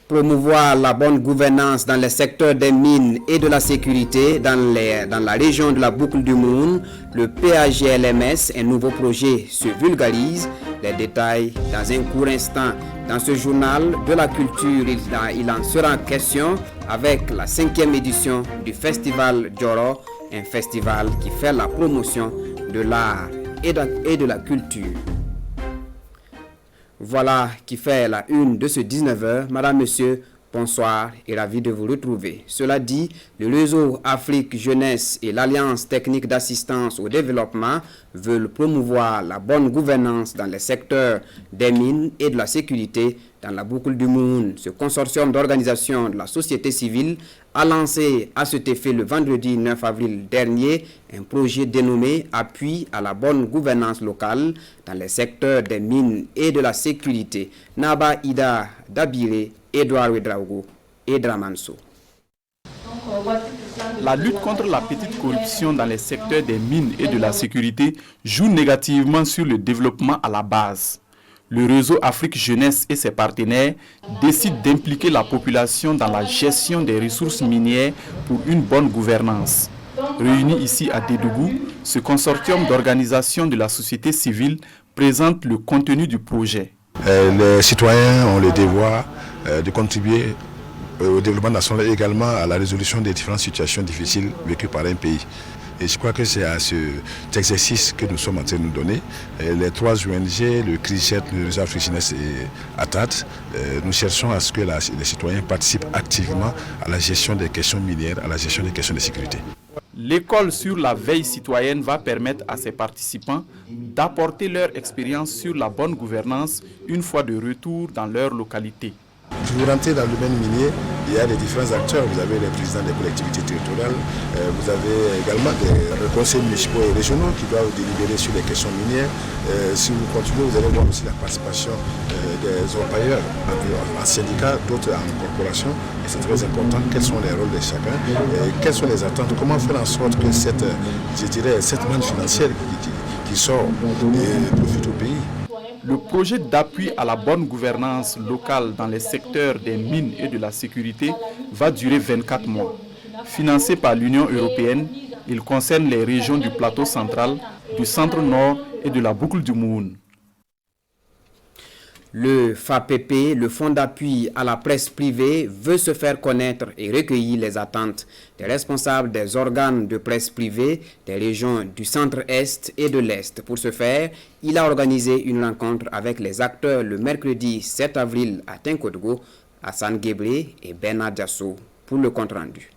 promouvoir la bonne gouvernance dans les secteurs des mines et de la sécurité dans la région de la Boucle du Moun, le PAGLMS, un nouveau projet, se vulgarise. Les détails dans un court instant. Dans ce journal de la culture, il en sera question avec la 5e édition du Festival Djoro, un festival qui fait la promotion de l'art et de la culture. Voilà qui fait la une de ce 19h. Madame, Monsieur, bonsoir et ravi de vous retrouver. Cela dit, le réseau Afrique Jeunesse et l'Alliance technique d'assistance au développement veulent promouvoir la bonne gouvernance dans les secteurs des mines et de la sécurité dans la Boucle du Moun. Ce consortium d'organisations de la société civile a lancé à cet effet le vendredi 9 avril dernier un projet dénommé Appui à la bonne gouvernance locale dans les secteurs des mines et de la sécurité. Naba Ida Dabire, Edouard Ouedraogo et Dramanso. La lutte contre la petite corruption dans les secteurs des mines et de la sécurité joue négativement sur le développement à la base. Le réseau Afrique Jeunesse et ses partenaires décident d'impliquer la population dans la gestion des ressources minières pour une bonne gouvernance. Réuni ici à Dédougou, ce consortium d'organisations de la société civile présente le contenu du projet. Les citoyens ont le devoir de contribuer au développement national et également à la résolution des différentes situations difficiles vécues par un pays. Et je crois que c'est à cet exercice que nous sommes en train de nous donner. Les 3 ONG, le CRIGET, le réseau Afrique Jeunesse et ATAT, nous cherchons à ce que les citoyens participent activement à la gestion des questions minières, à la gestion des questions de sécurité. L'école sur la veille citoyenne va permettre à ses participants d'apporter leur expérience sur la bonne gouvernance une fois de retour dans leur localité. Vous rentrez dans le domaine minier, il y a les différents acteurs. Vous avez les présidents des collectivités territoriales, vous avez également des conseils municipaux et régionaux qui doivent délibérer sur les questions minières. Si vous continuez, vous allez voir aussi la participation des orpailleurs en syndicats, d'autres en corporation. Et c'est très important, quels sont les rôles de chacun, quelles sont les attentes, comment faire en sorte que cette manne financière qui sort et profite au pays. Le projet d'appui à la bonne gouvernance locale dans les secteurs des mines et de la sécurité va durer 24 mois. Financé par l'Union européenne, il concerne les régions du plateau central, du centre-nord et de la boucle du Moun. Le FAPP, le Fonds d'appui à la presse privée, veut se faire connaître et recueillir les attentes des responsables des organes de presse privée des régions du centre-est et de l'est. Pour ce faire, il a organisé une rencontre avec les acteurs le mercredi 7 avril à Tinkodgo, Hassan Gebré et Bernard Diasso pour le compte-rendu.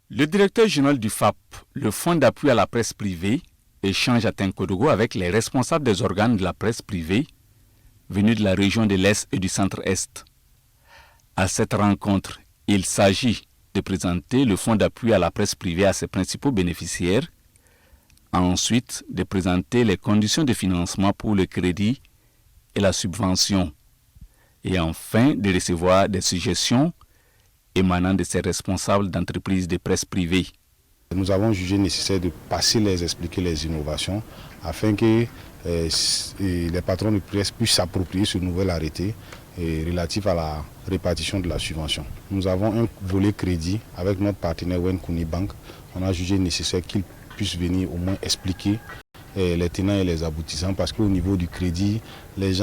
Le directeur général du FAP, le Fonds d'appui à la presse privée, échange à Tinkodgo avec les responsables des organes de la presse privée venus de la région de l'Est et du Centre-Est. À cette rencontre, il s'agit de présenter le fonds d'appui à la presse privée à ses principaux bénéficiaires, ensuite de présenter les conditions de financement pour le crédit et la subvention, et enfin de recevoir des suggestions émanant de ces responsables d'entreprises de presse privée. Nous avons jugé nécessaire de passer les expliquer les innovations afin que les patrons de presse puissent s'approprier ce nouvel arrêté relatif à la répartition de la subvention. Nous avons un volet crédit avec notre partenaire Wenkuni Bank. On a jugé nécessaire qu'ils puissent venir au moins expliquer les tenants et les aboutissants parce qu'au niveau du crédit, les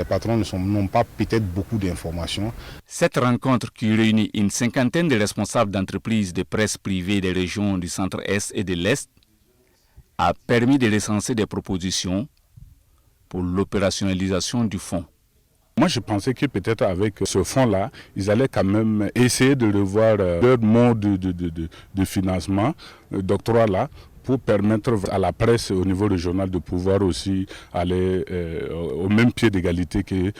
patrons n'ont pas peut-être beaucoup d'informations. Cette rencontre qui réunit une 50aine de responsables d'entreprises de presse privée des régions du centre-est et de l'est a permis de recenser des propositions pour l'opérationnalisation du fonds. Moi, je pensais que peut-être avec ce fonds-là, ils allaient quand même essayer de revoir leur mode de financement, d'octroi là, pour permettre à la presse au niveau régional de pouvoir aussi aller au même pied d'égalité que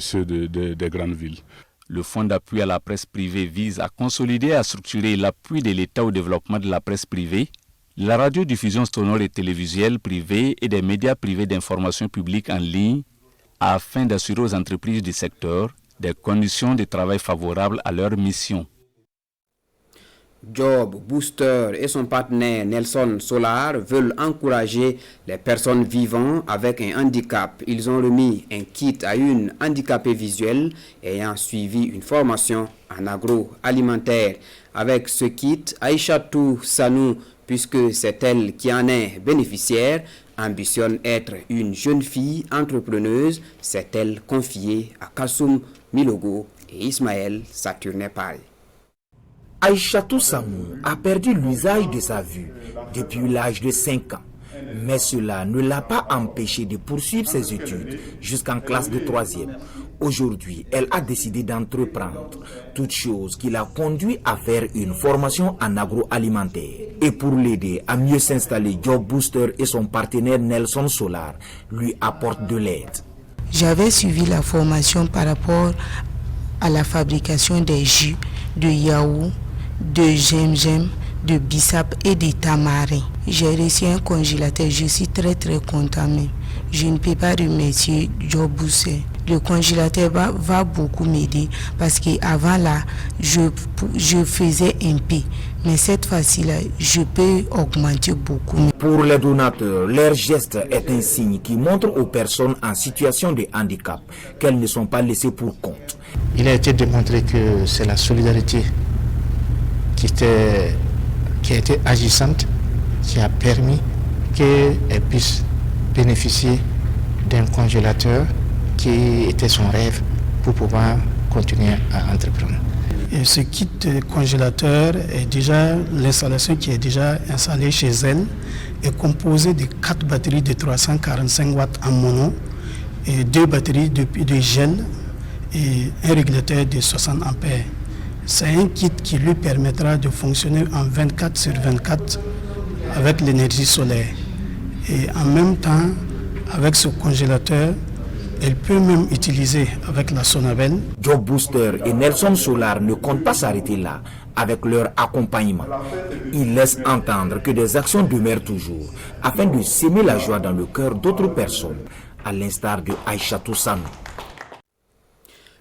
ceux des grandes villes. Le fonds d'appui à la presse privée vise à consolider et à structurer l'appui de l'État au développement de la presse privée, la radiodiffusion sonore et télévisuelle privée et des médias privés d'information publique en ligne afin d'assurer aux entreprises du secteur des conditions de travail favorables à leur mission. Job Booster et son partenaire Nelson Solar veulent encourager les personnes vivant avec un handicap. Ils ont remis un kit à une handicapée visuelle ayant suivi une formation en agroalimentaire. Avec ce kit, Aïchatou Sanou, puisque c'est elle qui en est bénéficiaire, ambitionne être une jeune fille entrepreneuse, s'est-elle confiée à Kassoum Milogo et Ismaël Saturné Paris. Aïchatou Samou a perdu l'usage de sa vue depuis l'âge de 5 ans. Mais cela ne l'a pas empêché de poursuivre ses études jusqu'en classe de 3e. Aujourd'hui, elle a décidé d'entreprendre, toute chose qui l'a conduit à faire une formation en agroalimentaire. Et pour l'aider à mieux s'installer, Job Booster et son partenaire Nelson Solar lui apportent de l'aide. J'avais suivi la formation par rapport à la fabrication des jus, de yaourt, de gem-gem, de bissap et de tamarin. J'ai reçu un congélateur, je suis très content même. Je ne peux pas remercier Job Booster. Le congélateur va beaucoup m'aider parce qu'avant là, je faisais un peu. Mais cette fois-ci là, je peux augmenter beaucoup. Pour les donateurs, leur geste est un signe qui montre aux personnes en situation de handicap qu'elles ne sont pas laissées pour compte. Il a été démontré que c'est la solidarité qui a été agissante, qui a permis qu'elle puisse bénéficier d'un congélateur qui était son rêve pour pouvoir continuer à entreprendre. Et ce kit congélateur est déjà l'installation qui est déjà installée chez elle est composée de 4 batteries de 345 watts en mono et 2 batteries de gel et un régulateur de 60 ampères. C'est un kit qui lui permettra de fonctionner en 24/24 avec l'énergie solaire. Et en même temps, avec ce congélateur, elle peut même utiliser avec la Sonabel. Job Booster et Nelson Solar ne comptent pas s'arrêter là avec leur accompagnement. Ils laissent entendre que des actions demeurent toujours afin de s'aimer la joie dans le cœur d'autres personnes, à l'instar de Aïchatou Sanou.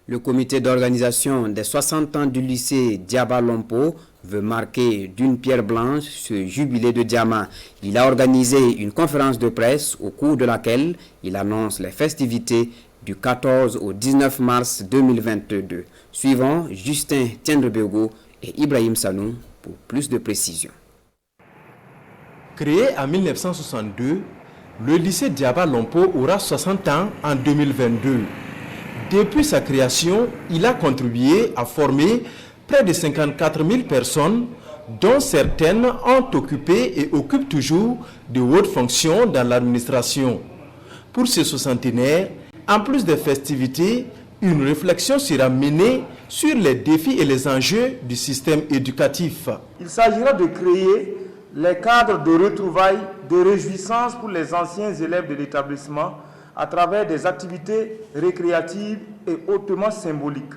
Le comité d'organisation des 60 ans du lycée Diaba Lompo veut marquer d'une pierre blanche ce jubilé de diamant. Il a organisé une conférence de presse au cours de laquelle il annonce les festivités du 14 au 19 mars 2022. Suivant Justin Tiendrebego et Ibrahim Sanou pour plus de précisions. Créé en 1962, le lycée Diaba Lompo aura 60 ans en 2022. Depuis sa création, il a contribué à former près de 54 000 personnes, dont certaines ont occupé et occupent toujours de hautes fonctions dans l'administration. Pour ce soixantenaire, en plus des festivités, une réflexion sera menée sur les défis et les enjeux du système éducatif. Il s'agira de créer les cadres de retrouvailles, de réjouissance pour les anciens élèves de l'établissement à travers des activités récréatives et hautement symboliques,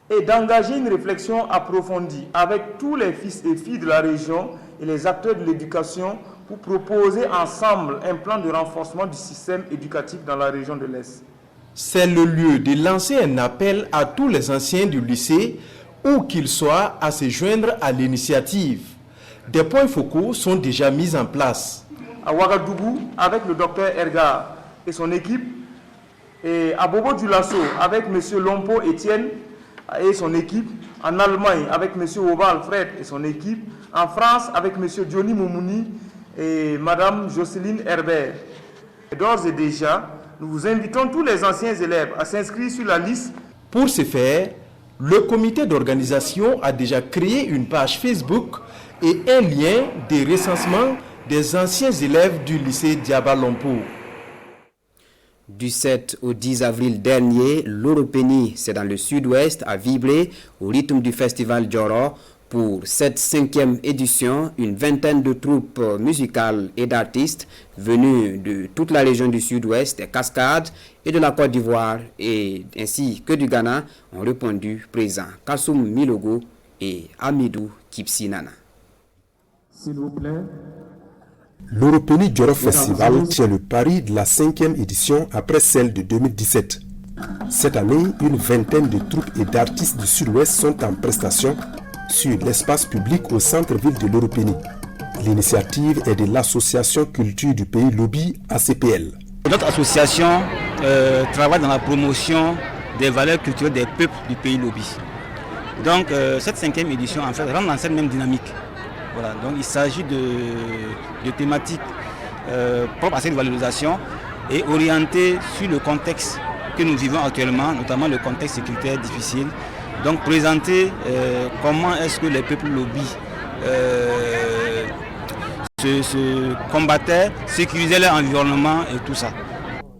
et d'engager une réflexion approfondie avec tous les fils et filles de la région et les acteurs de l'éducation pour proposer ensemble un plan de renforcement du système éducatif dans la région de l'Est. C'est le lieu de lancer un appel à tous les anciens du lycée, où qu'ils soient, à se joindre à l'initiative. Des points focaux sont déjà mis en place. À Ouagadougou, avec le docteur Erga et son équipe, et à Bobo Dioulasso avec M. Lompo Etienne et son équipe, en Allemagne avec M. Oval Fred et son équipe, en France avec M. Johnny Moumouni et Mme Jocelyne Herbert. D'ores et déjà, nous vous invitons tous les anciens élèves à s'inscrire sur la liste. Pour ce faire, le comité d'organisation a déjà créé une page Facebook et un lien de recensement des anciens élèves du lycée Diaba Lompo. Du 7 au 10 avril dernier, l'Europénie, c'est dans le sud-ouest, a vibré au rythme du festival Djoro. Pour cette 5e édition, une vingtaine de troupes musicales et d'artistes venus de toute la région du sud-ouest, des Cascades et de la Côte d'Ivoire, ainsi que du Ghana, ont répondu présents. Kassoum Milogo et Amidou Kipsinana. S'il vous plaît. L'Europénie Djoro Festival tient le pari de la 5e édition après celle de 2017. Cette année, une vingtaine de troupes et d'artistes du sud-ouest sont en prestation sur l'espace public au centre-ville de l'Europénie. L'initiative est de l'association Culture du Pays Lobby ACPL. Notre association travaille dans la promotion des valeurs culturelles des peuples du pays Lobby. Donc cette 5e édition en fait rentre dans cette même dynamique. Voilà, donc il s'agit de thématiques propres à cette valorisation et orientées sur le contexte que nous vivons actuellement, notamment le contexte sécuritaire difficile. Donc présenter comment est-ce que les peuples Lobby se combattaient, sécurisaient leur environnement et tout ça.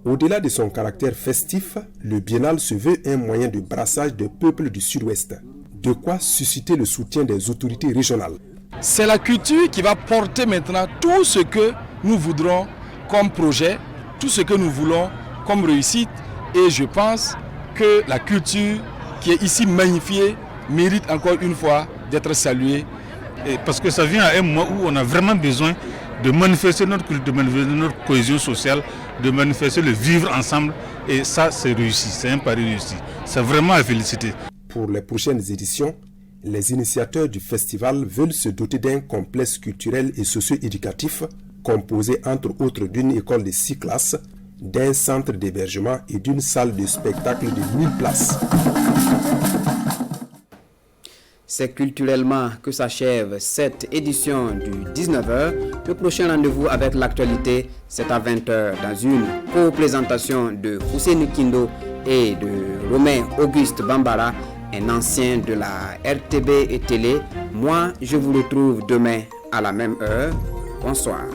Au-delà de son caractère festif, le biennale se veut un moyen de brassage des peuples du Sud-Ouest. De quoi susciter le soutien des autorités régionales. C'est la culture qui va porter maintenant tout ce que nous voudrons comme projet, tout ce que nous voulons comme réussite. Et je pense que la culture qui est ici magnifiée mérite encore une fois d'être saluée. Et parce que ça vient à un moment où on a vraiment besoin de manifester notre culture, de manifester notre cohésion sociale, de manifester le vivre ensemble. Et ça, c'est réussi, c'est un pari réussi. C'est vraiment à féliciter. Pour les prochaines éditions, les initiateurs du festival veulent se doter d'un complexe culturel et socio-éducatif composé entre autres d'une école de 6 classes, d'un centre d'hébergement et d'une salle de spectacle de 1000 places. C'est culturellement que s'achève cette édition du 19h. Le prochain rendez-vous avec l'actualité, c'est à 20h dans une co-présentation de Fousseni Kindo et de Romain Auguste Bambara, un ancien de la RTB et Télé. Moi, je vous retrouve demain à la même heure. Bonsoir.